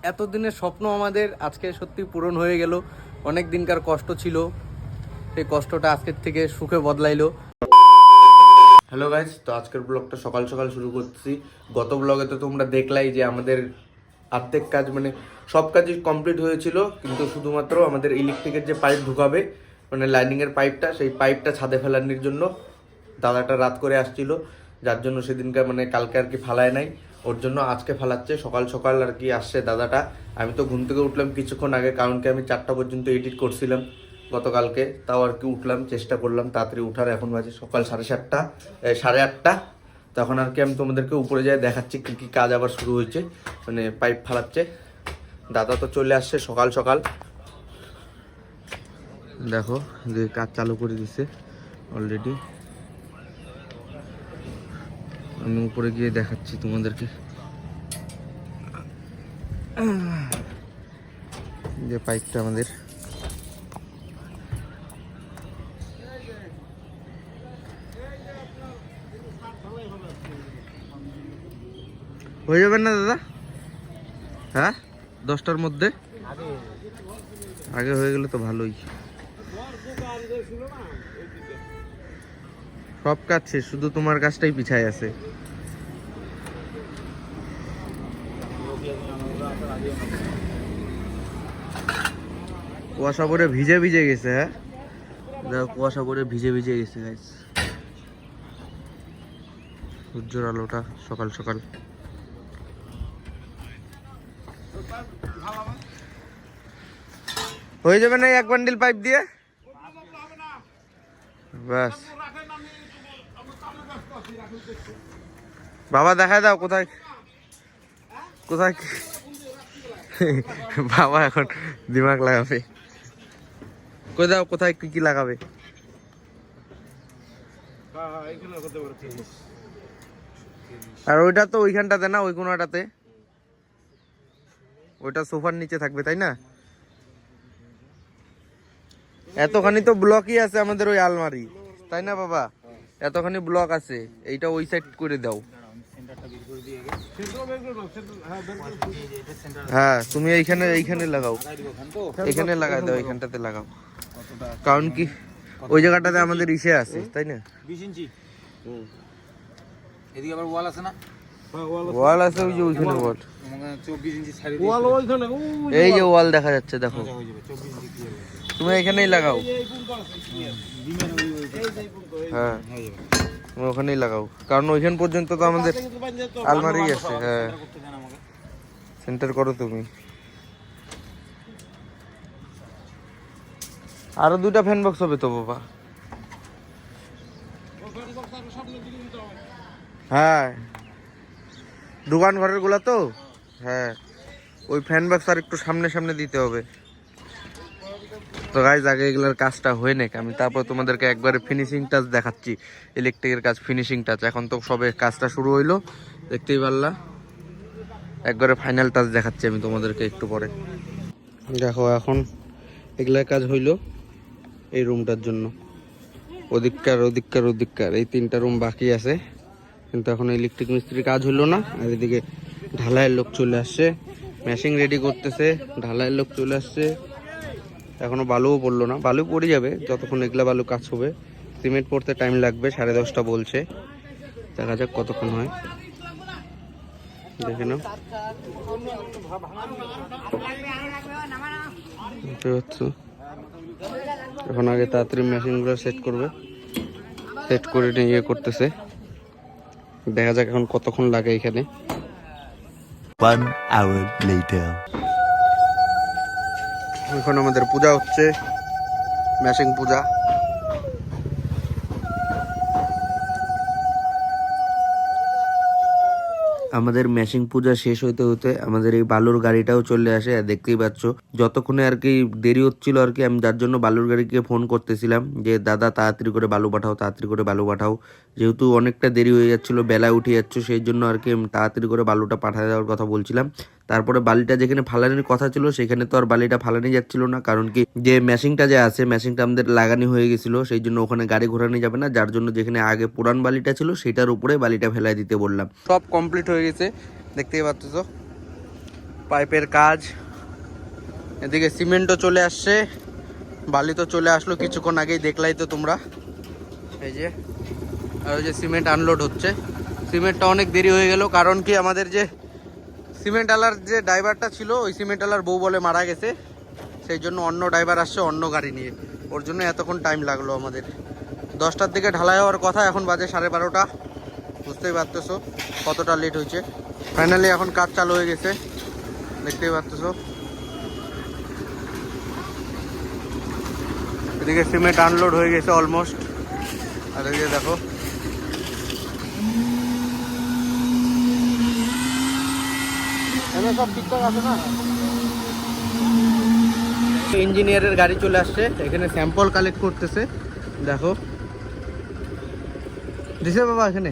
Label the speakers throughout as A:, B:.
A: এতদিনের স্বপ্ন আমাদের আজকে সত্যি পূরণ হয়ে গেল। অনেক দিনকার কষ্ট ছিল, সেই কষ্টটা আজকের থেকে সুখে বদলাইলো। হ্যালো গাইস, তো আজকের ব্লগটা সকাল সকাল শুরু করছি। গত ব্লগে তো তোমরা দেখলাই যে আমাদের অর্ধেক কাজ মানে সব কাজই কমপ্লিট হয়েছিল, কিন্তু শুধুমাত্র আমাদের ইলেকট্রিকের যে পাইপ ঢুকাবে মানে লাইনিংয়ের পাইপটা, সেই পাইপটা ছাদে ফেলানোর জন্য দাদাটা রাত করে আসছিল, যার জন্য সেদিনকার মানে কালকে আর কি ফালায় নাই। ওর জন্য আজকে ফালাচ্ছে, সকাল সকাল আর কি আসছে দাদাটা। আমি তো ঘুম থেকে উঠলাম কিছুক্ষণ আগে, কারণ কি আমি 4টা পর্যন্ত এডিট করছিলাম গতকালকে, তাও আর কি উঠলাম, চেষ্টা করলাম তাড়াতাড়ি উঠার। এখন বাজে সকাল 7:30, 8:30। তখন আর কি আমি তোমাদেরকে উপরে যাই দেখাচ্ছি কী কী কাজ আবার শুরু হয়েছে, মানে পাইপ ফালাচ্ছে। দাদা তো চলে আসছে সকাল সকাল, দেখো যে কাজ চালু করে দিচ্ছে অলরেডি। আমি উপরে গিয়ে দেখাচ্ছি তোমাদেরকে যে পাইপটা আমাদের হয়ে যাবে না দাদা? হ্যাঁ, 10টার মধ্যে আগে হয়ে গেলে তো ভালোই। সব কাজ শেষ, শুধু তোমার কাজটাই পিছায় আছে। কুয়াশা পরে ভিজে ভিজে গেছে। হ্যাঁ দেখো, কুয়াশা পরে ভিজে ভিজে গেছে গাইস। সূর্যের আলোটা সকাল সকাল। হয়ে যাবে না 1 বান্ডিল পাইপ দিয়ে? ব্যাস বাবা দেখায় দাও কোথায় কোথায়। বাবা এখন দিমাগ লাগাবে, কই দাও কোথায় কি কি লাগাবে। আর ওইটা তো ওইখানটাতে না, ওই কোনাটাতে, ওইটা সোফার নিচে থাকবে তাই না? এতখানি তো ব্লকই আছে আমাদের ওই আলমারি, তাই না বাবা? এতখানি ব্লক আছে, এইটা ওই সাইড করে দাও। হ্যাঁ তুমি এইখানে লাগাও, এখানে লাগাই দাও, এইখানটাতে লাগাও। কারণ কি ওই জায়গাটাতে আমাদের ইসে আছে তাই না?
B: 20 ইঞ্চি। এদিকে আবার ওয়াল আছে না?
A: ওয়াল আছে, ওই যে ওইখানে ওয়াল,
B: 24 ইঞ্চি সাইড
A: ওয়াল ওইখানে, এই যে ওয়াল দেখা যাচ্ছে দেখো।
B: 24 ইঞ্চি ক্লিয়ার।
A: তুমি এখানেই লাগাও। হ্যাঁ তুমি ওখানেই লাগাও, কারণ ওইখান পর্যন্ত তো আমাদের আলমারি আছে। হ্যাঁ সেন্টার করো তুমি। আরো 2টা ফ্যান বক্স হবে তো বাবা। হ্যাঁ দোকান ঘরের গুলা তো। হ্যাঁ ওই ফ্যান বক্স আর একটু সামনে সামনে দিতে হবে। তো গাইজ আগে এগুলোর কাজটা হয়ে নেক, আমি তারপর তোমাদেরকে একবারে ফিনিশিং টাচ দেখাচ্ছি। ইলেকট্রিকের কাজ ফিনিশিং টাচ, এখন তো সবে কাজটা শুরু হইলো, দেখতেই পারলা। একবারে ফাইনাল টাচ দেখাচ্ছি আমি তোমাদেরকে একটু পরে। দেখো এখন এগুলার কাজ হইলো এই রুমটার জন্য, ওদিককার ওদিককার ওদিককার এই 3টা রুম বাকি আছে, কিন্তু এখন ইলেকট্রিক মিস্ত্রির কাজ হলো না। আর এদিকে ঢালাইয়ের লোক চলে আসছে, মেশিং রেডি করতেছে, ঢালাইয়ের লোক চলে আসছে। এখনো বালুও পড়লো না, বালু পড়ে যাবে যতক্ষণ এগুলা বালু কাজ হবে। সিমেন্ট পড়তে টাইম লাগবে, 10:30 বলছে, দেখা যাক কতক্ষণ হয়। দেখে নাও, এখন আগে তাড়াতাড়ি মেশিনগুলো সেট করবে, সেট করে নিয়ে ইয়ে করতেছে। দেখা যাক এখন কতক্ষণ লাগে এখানে।
C: 1 hour later.
A: এখন আমাদের পূজা হচ্ছে, মেশিং পূজা। আমাদের মেশিং পূজা শেষ হইতে হতে আমাদের এই বালুর গাড়িটাও চলে আসে। আর দেখতেই পাচ্ছ যতক্ষণে আর কি দেরি হচ্ছিল আর কি, আমি যার জন্য বালুর গাড়িকে ফোন করতেছিলাম যে দাদা তাড়াতাড়ি করে বালু পাঠাও, তাড়াতাড়ি করে বালু পাঠাও। যেহেতু অনেকটা দেরি হয়ে যাচ্ছিল, বেলায় উঠে যাচ্ছ, সেই জন্য আর কি আমি তাড়াতাড়ি করে বালুটা পাঠিয়ে দেওয়ার কথা বলছিলাম। তারপরে বালিটা যেখানে ফালানির কথা ছিল সেখানে তো আর বালিটা ফালানি যাচ্ছিল না, কারণ কি যে মেশিনটা যে আছে মেশিনটা আমাদের লাগানি হয়ে গেছিল, সেই জন্য ওখানে গাড়ি ঘোরানো যাবে না, যার জন্য যেখানে আগে পুরান বালিটা ছিল সেটার উপরে বালিটা ফেলাই দিতে বললাম। সব কমপ্লিট হয়ে গেছে, দেখতেই পাচ্ছ। পাইপের কাজ, এদিকে সিমেন্টও চলে আসছে, বালি তো চলে আসলো কিছুক্ষণ আগেই, দেখলাই তো তোমরা। এই যে আর ওই যে সিমেন্ট আনলোড হচ্ছে। সিমেন্টটা অনেক দেরি হয়ে গেল, কারণ কি আমাদের যে সিমেন্ট আলার যে ড্রাইভারটা ছিল, ওই সিমেন্ট আলার বউ বলে মারা গেছে, সেই জন্য অন্য ড্রাইভার আসছে অন্য গাড়ি নিয়ে, ওর জন্য এতক্ষণ টাইম লাগলো আমাদের। 10টার দিকে ঢালাই হওয়ার কথা, এখন বাজে 12:30। বুঝতেই পারতেছো কতটা লেট হয়েছে। ফাইনালি এখন কাজ চালু হয়ে গেছে, দেখতেই পারতেছো। এদিকে সিমেন্ট আনলোড হয়ে গেছে অলমোস্ট, আর এদিকে দেখো সব ঠিকঠাক আছে না। ইঞ্জিনিয়ারের গাড়ি চলে আসছে, এখানে স্যাম্পল কালেক্ট করতেছে। দেখো দিছে বাবা, এখানে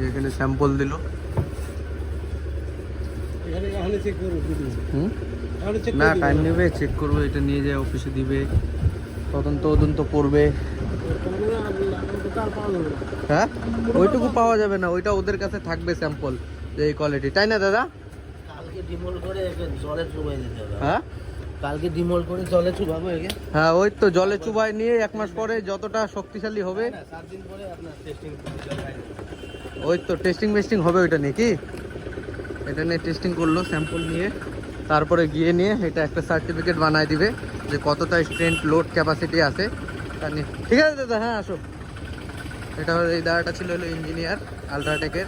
A: এখানে স্যাম্পল দিল। না টাইম নেবে, চেক করবে, এটা নিয়ে যায় অফিসে দিবে, তদন্ত করবে। হ্যাঁ ওইটুকু পাওয়া যাবে না, ওইটা ওদের কাছে থাকবে স্যাম্পল, যে এই কোয়ালিটি, তাই না দাদা?
D: কালকে ডিমোল করে জলে চুবাই দিতে হবে।
A: হ্যাঁ
D: কালকে ডিমোল করে জলে চুবাবো একে।
A: হ্যাঁ ওই তো জলে চুবাই নিয়ে 1 মাস পরে যতটা শক্তিশালী হবে,
D: 7 দিন পরে আপনার টেস্টিং
A: ওই তো টেস্টিং হবে ওইটা নিয়ে। কি এটা নিয়ে টেস্টিং করলো স্যাম্পল নিয়ে, তারপরে গিয়ে নিয়ে এটা একটা সার্টিফিকেট বানায় দিবে যে কতটা স্ট্রেন্থ লোড ক্যাপাসিটি আছে তা নিয়ে। ঠিক আছে দাদা, হ্যাঁ আসো। এটা এই দাদাটা ছিল হলো ইঞ্জিনিয়ার আলট্রাটেকের।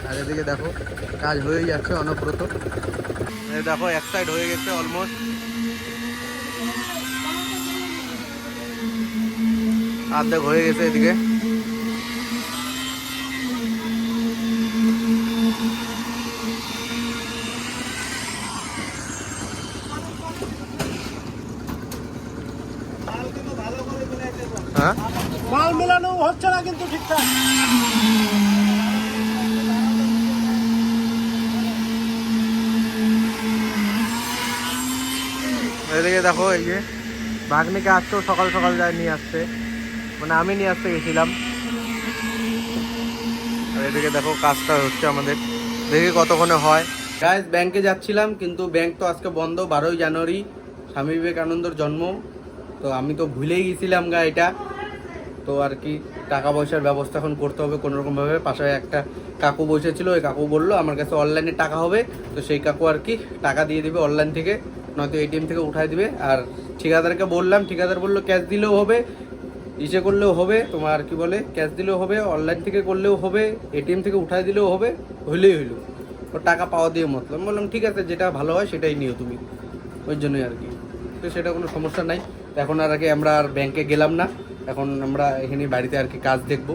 A: আর এদিকে দেখো কাজ হয়ে যাচ্ছে অনবরত। এই দেখো এক সাইড হয়ে গেছে অলমোস্ট, অর্ধেক হয়ে গেছে এদিকে। হ্যাঁ
D: মাল মেলানো হচ্ছে না কিন্তু ঠিকঠাক।
A: এদিকে দেখো এই যে ভাগ্নিকে আসতেও সকাল সকাল যায় নিয়ে আসতে, মানে আমি নিয়ে আসতে গেছিলাম। আর এদিকে দেখো কাজটা হচ্ছে আমাদের, দেখি কতক্ষণে হয়। গাইস ব্যাংকে যাচ্ছিলাম, কিন্তু ব্যাংক তো আজকে বন্ধ, 12ই জানুয়ারি স্বামী বিবেকানন্দর জন্ম। তো আমি তো ভুলেই গেছিলাম এটা। তো আর কি টাকা পয়সার ব্যবস্থা এখন করতে হবে কোনোরকমভাবে। পাশে একটা কাকু বসেছিল, ওই কাকু বললো আমার কাছে অনলাইনে টাকা হবে, তো সেই কাকু আর কি টাকা দিয়ে দিবে অনলাইন থেকে, নয়তো এটিএম থেকে উঠাই দিবে। আর ঠিকাদারকে বললাম, ঠিকাদার বললো ক্যাশ দিলেও হবে, ইসে করলেও হবে, তোমার কি বলে ক্যাশ দিলেও হবে, অনলাইন থেকে করলেও হবে, এটিএম থেকে উঠাই দিলেও হবে, হইলেই হইলো, ও টাকা পাওয়া দিয়ে মতলব। বললাম ঠিক আছে, যেটা ভালো হয় সেটাই নিও তুমি, ওই জন্যই আর কি। তো সেটা কোনো সমস্যা নাই। এখন আর কি আমরা আর ব্যাংকে গেলাম না, এখন আমরা এখানে বাড়িতে আর কি কাজ দেখবো।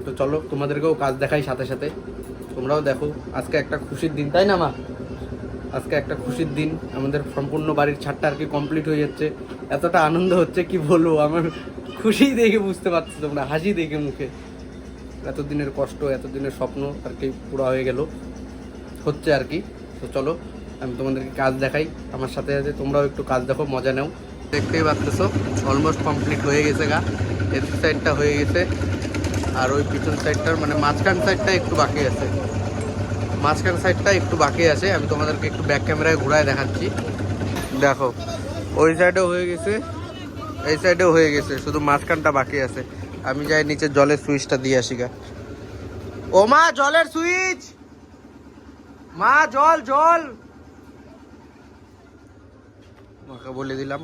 A: তো চলো তোমাদেরকেও কাজ দেখাই সাথে সাথে, তোমরাও দেখো। আজকে একটা খুশির দিন, তাই না মা? আজকে একটা খুশির দিন, আমাদের সম্পূর্ণ বাড়ির ছাদটা আর কি কমপ্লিট হয়ে যাচ্ছে। এতটা আনন্দ হচ্ছে কি বলবো, আমার খুশি দেখে বুঝতে পারছো তোমরা, হাসি দেখে মুখে। এতদিনের কষ্ট, এতদিনের স্বপ্ন আর কি পুরো হয়ে গেল, হচ্ছে আর কি। তো চলো আমি তোমাদেরকে কাজ দেখাই, আমার সাথে সাথে তোমরাও একটু কাজ দেখো, মজা নাও। দেখতেই পাচ্ছো অলমোস্ট কমপ্লিট হয়ে গেছে গা, এদিক সাইডটা হয়ে গেছে, আর ওই পিছন সাইডটার মানে মাঝখান সাইডটা একটু বাকি আছে, মাঝখান সাইডটা একটু বাকি আছে। আমি তোমাদেরকে একটু ব্যাক ক্যামেরায় ঘুরায় দেখাচ্ছি। দেখো ওই সাইডেও হয়ে গেছে, এই সাইডেও হয়ে গেছে, শুধু মাঝখানটা বাকি আছে। আমি যাই নিচে জলের সুইচটা দিয়ে আসি গা। ও মা, জলের সুইচ, মা জল জল, মাকে বলে দিলাম।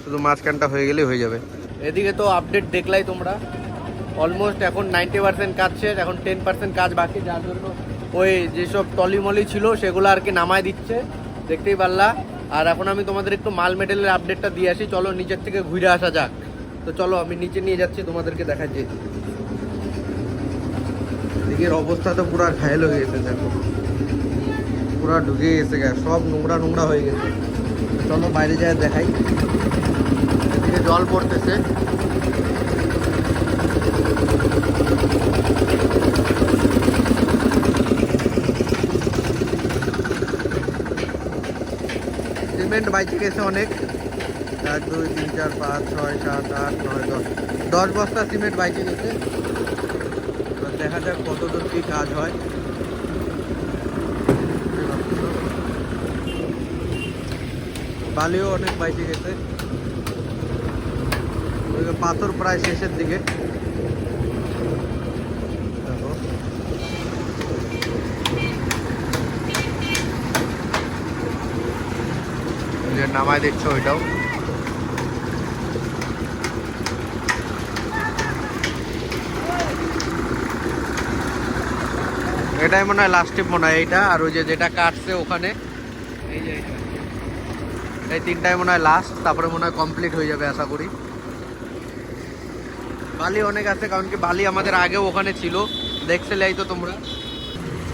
A: শুধু মাঝখানটা হয়ে গেলেই হয়ে যাবে। এদিকে তো আপডেট দেখলাই তোমরা, অলমোস্ট এখন 90% কাজ শেষ, এখন 10% কাজ বাকি, যার জন্য ওই যেসব টলিমলি ছিল সেগুলো আর কি নামায় দিচ্ছে, দেখতেই পারলা। আর এখন আমি তোমাদের একটু মাল মেটেরিয়ালের আপডেটটা দিয়ে আসি, চলো নিচের থেকে ঘুরে আসা যাক। তো চলো আমি নিচে নিয়ে যাচ্ছি, তোমাদেরকে দেখাচ্ছি। এদিকের অবস্থা তো পুরো ঘায়েল হয়ে গেছে, দেখো পুরো ঢুকে গেছে, সব নোংরা নোংরা হয়ে গেছে। চলো বাইরে যায় দেখাই। এদিকে জল পড়তেছে, সিমেন্ট বাইকে গেছে অনেক, 1 2 3 4 5 6 7 8 9 10 বস্তা সিমেন্ট বাইকে গেছে। দেখা যাক কতদূর কি কাজ হয়। বালিও অনেক বাইকে গেছে, পাথর প্রায় শেষের দিকে। দেখো যে নামায় দেখছো ওইটাও। এটাই মনে হয় লাস্ট স্টেপ মনে হয় এইটা, আর ওই যে যেটা কাটছে ওখানে এই যে এই তিনটাই মনে হয় লাস্ট, তারপরে মনে হয় কমপ্লিট হয়ে যাবে আশা করি। বালি অনেক আছে, কারণ কি বালি আমাদের আগেও ওখানে ছিল, দেখছিলাই তো তোমরা।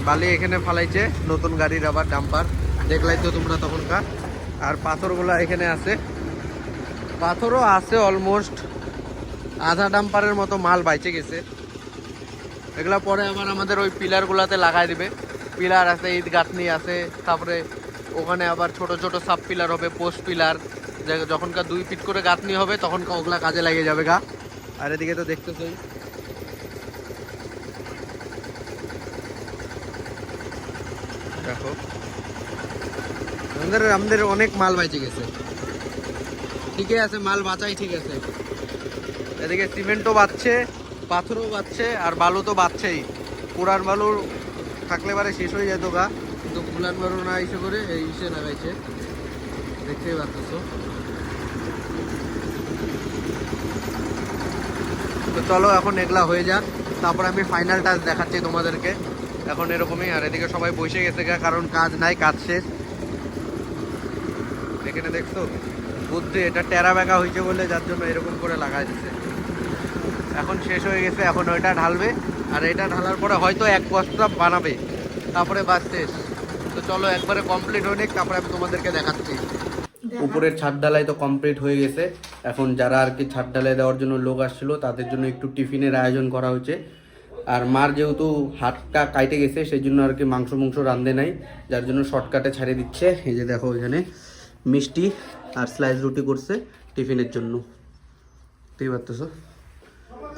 A: বালি এখানে ফালাইছে নতুন গাড়ির আবার ডাম্পার, দেখলাই তো তোমরা তখনকার। আর পাথরগুলো এখানে আছে, পাথরও আছে অলমোস্ট আধা ডাম্পারের মতো মাল বাইচে গেছে। এগুলা পরে আবার আমাদের ওই পিলারগুলাতে লাগাই দিবে। পিলার আছে, ইট গাঁথনি আছে, তারপরে ওখানে আবার ছোট ছোট সাব পিলার হবে, পোস্ট পিলার, যখনকার 2 ফিট করে গাঁথনি হবে তখনকার ওগুলা কাজে লাগে যাবে গা। আর এদিকে তো দেখতেছই দেখো আমাদের অনেক মাল বাইচে গেছে। ঠিকই আছে, মাল বাঁচাই ঠিক আছে। এদিকে সিমেন্টও বাঁচছে, পাথরও বাঁচছে, আর বালু তো বাঁচছেই। পুরান বালু থাকলে বারে শেষ হয়ে যেত গা, কিন্তু পুরান বালু না ইসে করে এই ইসে লাগাইছে, দেখতেই পাচ্ছ। তো চলো এখন এগুলা হয়ে যাক, তারপর আমি ফাইনাল টাচ দেখাচ্ছি তোমাদেরকে। এখন এরকমই। আর এদিকে সবাই বসে গেছে গা, কারণ কাজ নাই, কাজ শেষ। এখানে দেখছো বুদ্ধি, এটা টেরা বেঁকা হয়েছে বলে যার জন্য এরকম করে লাগাই দিচ্ছে। এখন শেষ হয়ে গেছে, এখন ওইটা ঢালবে, আর এটা ঢালার পরে হয়তো 1 বস্তা বানাবে, তারপরে বাস শেষ। তো চলো একবারে কমপ্লিট হয়ে নিক, তারপরে আমি তোমাদেরকে দেখাচ্ছি। উপরের ছাদ ঢালাই তো কমপ্লিট হয়ে গেছে। এখন যারা আর কি ছাদ ঢালাই দেওয়ার জন্য লোক আসছিল তাদের জন্য একটু টিফিনের আয়োজন করা হয়েছে। আর মার যেহেতু হাতটা কাইটে গেছে সেই জন্য আর কি মাংস রান্ধে নাই, যার জন্য শর্টকাটে ছাড়িয়ে দিচ্ছে। এই যে দেখো এখানে মিষ্টি আর স্লাইস রুটি করছে টিফিনের জন্য, ঠিক পারতেছো।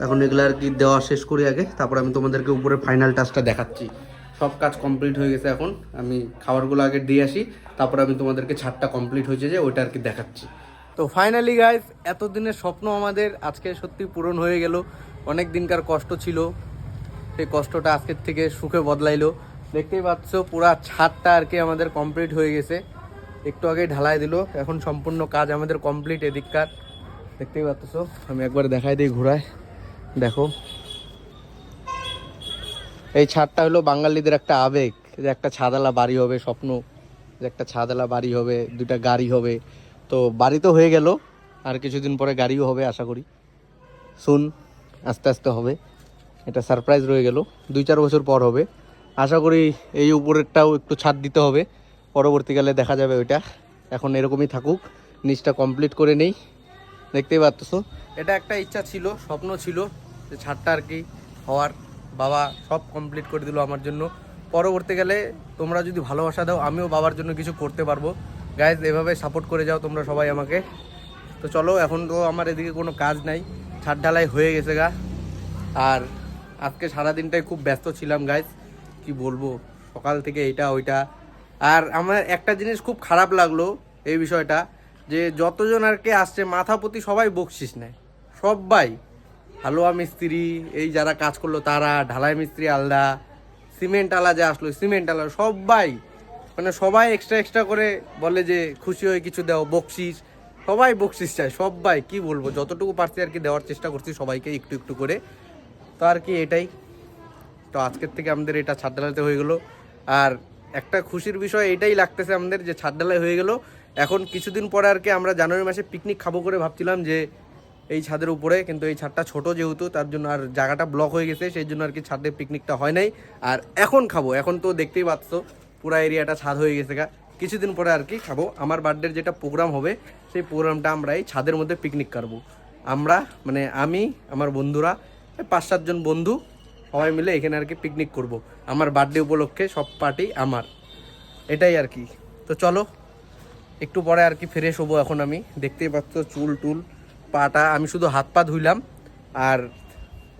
A: এখন এগুলো আর কি দেওয়া শেষ করি আগে, তারপর আমি তোমাদেরকে উপরে ফাইনাল টাচটা দেখাচ্ছি। সব কাজ কমপ্লিট হয়ে গেছে, এখন আমি খাবারগুলো আগে দিয়ে আসি, তারপর আমি তোমাদেরকে ছাদটা কমপ্লিট হয়েছে যে ওইটা আর কি দেখাচ্ছি। তো ফাইনালি গাইস, এতদিনের স্বপ্ন আমাদের আজকে সত্যি পূরণ হয়ে গেল। অনেক দিনকার কষ্ট ছিল, সেই কষ্টটা আজকের থেকে সুখে বদলাইলো। দেখতেই পাচ্ছ পুরা ছাদটা আর কি আমাদের কমপ্লিট হয়ে গেছে, একটু আগেই ঢালাই দিল। এখন সম্পূর্ণ কাজ আমাদের কমপ্লিট এদিককার, দেখতেই পাচ্ছ। আমি একবার দেখাই দিই ঘোরায়, দেখো এই ছাদটা হলো বাঙালিদের একটা আবেগ, যে একটা ছাদওয়ালা বাড়ি হবে, স্বপ্ন যে একটা ছাদওয়ালা বাড়ি হবে, 2টা গাড়ি হবে। তো বাড়ি তো হয়ে গেল, আর কিছুদিন পরে গাড়িও হবে আশা করি, শুন আস্তে আস্তে হবে। এটা সারপ্রাইজ রয়ে গেল, 2-4 বছর পর হবে আশা করি। এই উপরেরটাও একটু ছাদ দিতে হবে, পরবর্তীকালে দেখা যাবে ওইটা। এখন এরকমই থাকুক, নিচটা কমপ্লিট করে নেই। দেখতেই পাচ্ছ, এটা একটা ইচ্ছা ছিল, স্বপ্ন ছিল যে ছাদটা আর কি হওয়ার। বাবা সব কমপ্লিট করে দিল আমার জন্য। পরবর্তীকালে তোমরা যদি ভালোবাসা দাও, আমিও বাবার জন্য কিছু করতে পারবো। গাইজ এভাবে সাপোর্ট করে যাও তোমরা সবাই আমাকে। তো চলো, এখন তো আমার এদিকে কোনো কাজ নাই, ছাদ ঢালাই হয়ে গেছে গা। আর আজকে সারাদিনটাই খুব ব্যস্ত ছিলাম গাইজ, কি বলবো, সকাল থেকে এইটা ওইটা। আর আমার একটা জিনিস খুব খারাপ লাগলো এই বিষয়টা, যে যতজন আর কি আসছে মাথা প্রতি সবাই বকশিস নেয়, সবাই। হালুয়া মিস্ত্রি, এই যারা কাজ করলো তারা, ঢালাই মিস্ত্রি আলাদা, সিমেন্ট আলা যে আসলো সিমেন্ট আলা, সবাই মানে সবাই এক্সট্রা করে বলে যে খুশি হয়ে কিছু দাও, বকশিস। সবাই বকশিস চায়, সবাই। কি বলবো, যতটুকু পারছি আর কি দেওয়ার চেষ্টা করছি সবাইকে একটু একটু করে। তো আর কি এটাই। তো আজকের থেকে আমাদের এটা ছাদ ঢালাইতে হয়ে গেলো। আর একটা খুশির বিষয় এটাই লাগতেছে আমাদের, যে ছাদ ঢালাই হয়ে গেল। এখন কিছুদিন পরে আর কি আমরা জানুয়ারি মাসে পিকনিক খাবো করে ভাবছিলাম যে এই ছাদের উপরে, কিন্তু এই ছাদটা ছোট যেহেতু তার জন্য, আর জায়গাটা ব্লক হয়ে গেছে সেই জন্য আর কি ছাদে পিকনিকটা হয় নাই। আর এখন খাবো, এখন তো দেখতেই পাচ্ছ পুরো এরিয়াটা ছাদ হয়ে গেছে গা। কিছুদিন পরে আর কি খাবো। আমার বার্থডের যেটা প্রোগ্রাম হবে সেই প্রোগ্রামটা আমরা এই ছাদের মধ্যে পিকনিক করবো। আমরা মানে আমি, আমার বন্ধুরা, 5-7 জন বন্ধু সবাই মিলে এখানে আর কি পিকনিক করব। আমার বার্থডে উপলক্ষে সব পার্টি আমার, এটাই আর কি। তো চলো একটু পরে আর কি ফ্রেশ হবো। এখন আমি দেখতেই পাচ্ছ চুল টুল পাটা, আমি শুধু হাত পা ধুইলাম। আর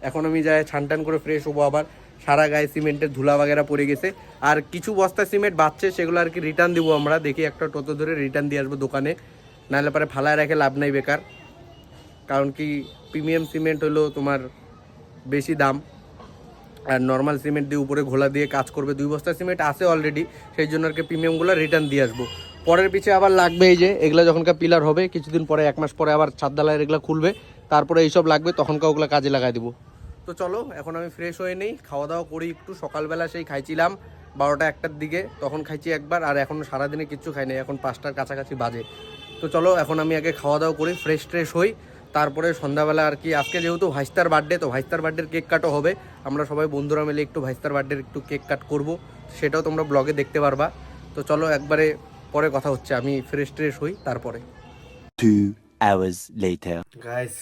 A: এখন আমি যাই ছান টান করে ফ্রেশ হবো, আবার সারা গায়ে সিমেন্টের ধুলা বাগেরা পড়ে গেছে। আর কিছু বস্তা সিমেন্ট বাঁচছে, সেগুলো আর কি রিটার্ন দিব আমরা, দেখি একটা টোটো ধরে রিটার্ন দিয়ে আসবো দোকানে, নাহলে পরে ফালায় রেখে লাভ নাই বেকার। কারণ কি প্রিমিয়াম সিমেন্ট হলো তোমার বেশি দাম, আর নর্মাল সিমেন্ট দিয়ে উপরে ঘোলা দিয়ে কাজ করবে। 2 বস্তা সিমেন্ট আছে অলরেডি, সেই জন্য আর কি প্রিমিয়ামগুলো রিটার্ন দিয়ে আসবো। পরের পিছে আবার লাগবে এই যে এগুলো, যখনকার পিলার হবে কিছুদিন পরে, 1 মাস পরে আবার ছাদ ঢালাইয়ের এগুলো খুলবে, তারপরে এইসব লাগবে, তখনকার ওগুলো কাজে লাগাই দিব। তো চলো এখন আমি ফ্রেশ হয়ে নেই, খাওয়া দাওয়া করি একটু। সকালবেলা সেই খাইছিলাম 12টা 1টার দিকে, তখন খাইছি একবার, আর এখন সারাদিনে কিচ্ছু খাই নাই, এখন 5টার কাছাকাছি বাজে। তো চলো এখন আমি আগে খাওয়া দাওয়া করি, ফ্রেশ ট্রেশ হই, তারপরে সন্ধ্যাবেলা আর কি, আজকে যেহেতু ভাইস্তার বার্থডে, তো ভাইস্তার বার্থডের কেক কাটও হবে। আমরা সবাই বন্ধুরা মিলে একটু ভাইস্তার বার্থডের একটু কেক কাট করবো, সেটাও তোমরা ব্লগে দেখতে পারবা। তো চলো একবারে পরে কথা হচ্ছে, আমি ফ্রেশ ট্রেশ হই তারপরে।
C: 2 hours later.
A: গাইস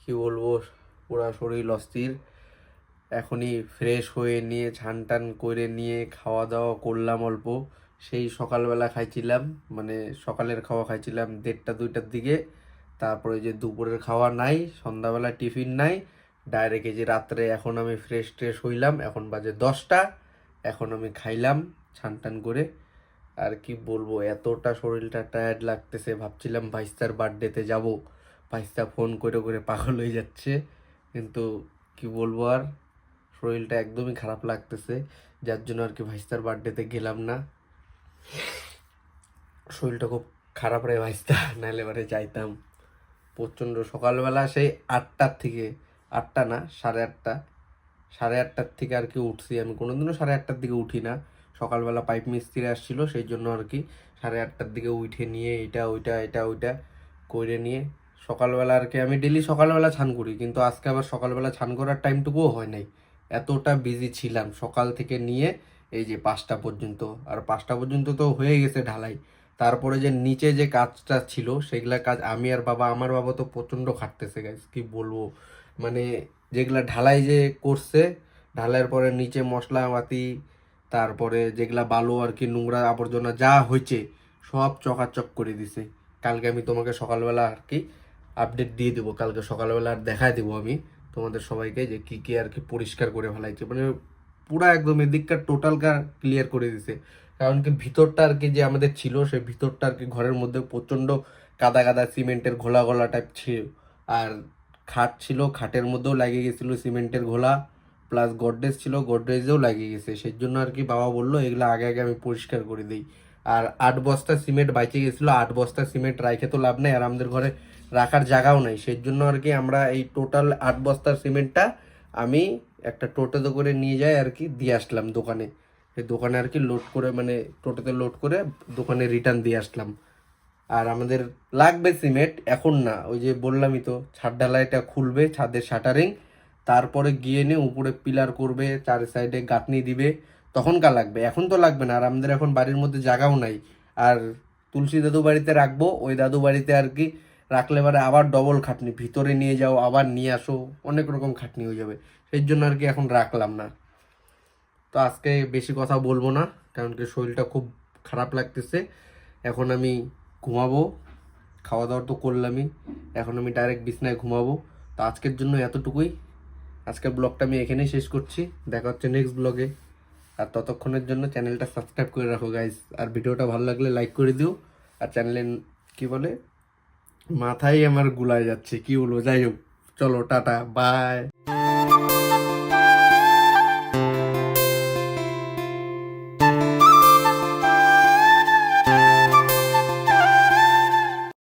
A: কি বলবো, পুরা শরীর অস্থির। এখনই ফ্রেশ হয়ে নিয়ে ছান টান করে নিয়ে খাওয়া দাওয়া করলাম অল্প। সেই সকালবেলা খাইছিলাম, মানে সকালের খাওয়া খাইছিলাম 1:30 2টার দিকে। তারপরে যে দুপুরের খাওয়া নাই, সন্ধ্যাবেলা টিফিন নাই, ডাইরেক্ট এই যে রাত্রে এখন আমি ফ্রেশ ট্রেশ হইলাম, এখন বাজে 10টা, এখন আমি খাইলাম ছান টান করে। আর কি বলবো, এতটা শরীরটা টায়ার্ড লাগতেছে, ভাবছিলাম ভাইস্তার বার্থডেতে যাব, ভাইস্তা ফোন করে করে পাগল হয়ে যাচ্ছে, কিন্তু কি বলবো আর, শরীরটা একদমই খারাপ লাগতেছে, যার জন্য আর কি ভাইস্তার বার্থডেতে গেলাম না। শরীরটা খুব খারাপ রে ভাইস্তা, নাহলে এবারে যাইতাম। প্রচণ্ড সকালবেলা সেই 8টার থেকে, 8টা না 8:30, 8:30 থেকে আর কি উঠছি। আমি কোনোদিনও 8:30 দিকে উঠি না, সকালবেলা পাইপ মিস্ত্রি আসছিল, সেই জন্য আর কি 8:30 দিকে উঠে নিয়ে এটা ওইটা করে নিয়ে সকালবেলা আর কি আমি ডেলি সকালবেলা স্নান করি, কিন্তু আজকে আবার সকালবেলা স্নান করার টাইমটুকুও হয় নাই, এতটা বিজি ছিলাম সকাল থেকে নিয়ে এই যে 5টা পর্যন্ত। আর 5টা পর্যন্ত তো হয়ে গেছে ঢালাই, তারপরে যে নিচে যে কাজটা ছিল সেগুলা কাজ আমি আর বাবা, আমার বাবা তো প্রচণ্ড খাটতেছে গাইস, কি বলবো, মানে যেগুলা ঢালাই যে করছে, ঢালাইয়ের পরে নিচে মশলাপাতি, তারপরে যেগুলা বালু আর কি নোংরা আবর্জনা যা হয়েছে সব চকাচক করে দিছে। কালকে আমি তোমাকে সকালবেলা আর কি আপডেট দিয়ে দেবো, কালকে সকালবেলা আর দেখায় দেবো আমি তোমাদের সবাইকে যে কি কি আর কি পরিষ্কার করে ফেলাইছে, মানে পুরা একদম এদিককার টোটালকার ক্লিয়ার করে দিছে। কারণ কি ভিতরটা আর কি যে আমাদের ছিল, সেই ভিতরটা আর কি ঘরের মধ্যে প্রচণ্ড কাদা কাদা সিমেন্টের ঘোলা ঘোলা টাইপ ছিল, আর খাট ছিল, খাটের মধ্যেও লাগিয়ে গেছিলো সিমেন্টের ঘোলা, প্লাস গডরেজ ছিল, গডরেজেও লাগিয়ে গেছে। সেই জন্য আর কি বাবা বললো এগুলো আগে আগে আমি পরিষ্কার করে দিই। আর 8 বস্তা সিমেন্ট বাইচে গেছিলো, 8 বস্তা সিমেন্ট রাখে তো লাভ নেই, আর আমাদের ঘরে রাখার জায়গাও নাই, সেই জন্য আর কি আমরা এই টোটাল 8 বস্তার সিমেন্টটা আমি একটা টোটোতে করে নিয়ে যাই আর কি, দিয়ে আসলাম দোকানে। এই দোকানে আর কি লোড করে, মানে টোটোতে লোড করে দোকানে রিটার্ন দিয়ে আসলাম। আর আমাদের লাগবে সিমেন্ট এখন না, ওই যে বললামই তো, ছাদ ঢালাইটা খুলবে, ছাদের শাটারিং, তারপরে গিয়ে নিয়ে উপরে পিলার করবে, 4 সাইডে গাঁথনি দিবে, তখনকার লাগবে, এখন তো লাগবে না। আর আমাদের এখন বাড়ির মধ্যে জায়গাও নাই। আর তুলসী দাদু বাড়িতে রাখবো, ওই দাদু বাড়িতে আর কি রাখলে পরে আবার ডবল খাটনি, ভিতরে নিয়ে যাও আবার নিয়ে আসো, অনেক রকম খাটনি হয়ে যাবে, সেই জন্য আর কি এখন রাখলাম না। তো আজকে বেশি কথা বলবো না, কারণ কি শরীরটা খুব খারাপ লাগতেছে। এখন আমি ঘুমাবো, খাওয়া দাওয়া তো করলামই, এখন আমি ডাইরেক্ট বিছনায় ঘুমাবো। তো আজকের জন্য এতটুকুই, আজকের ব্লগটা আমি এখানেই শেষ করছি, দেখা হচ্ছে নেক্সট ব্লগে। আর ততক্ষণের জন্য চ্যানেলটা সাবস্ক্রাইব করে রাখো গাইস, আর ভিডিওটা ভালো লাগলে লাইক করে দিও। আর চ্যানেলে কি বলে, মাথায় আমার গুলায় যাচ্ছে কি বলবো, যাই হোক, চলো টাটা বাই।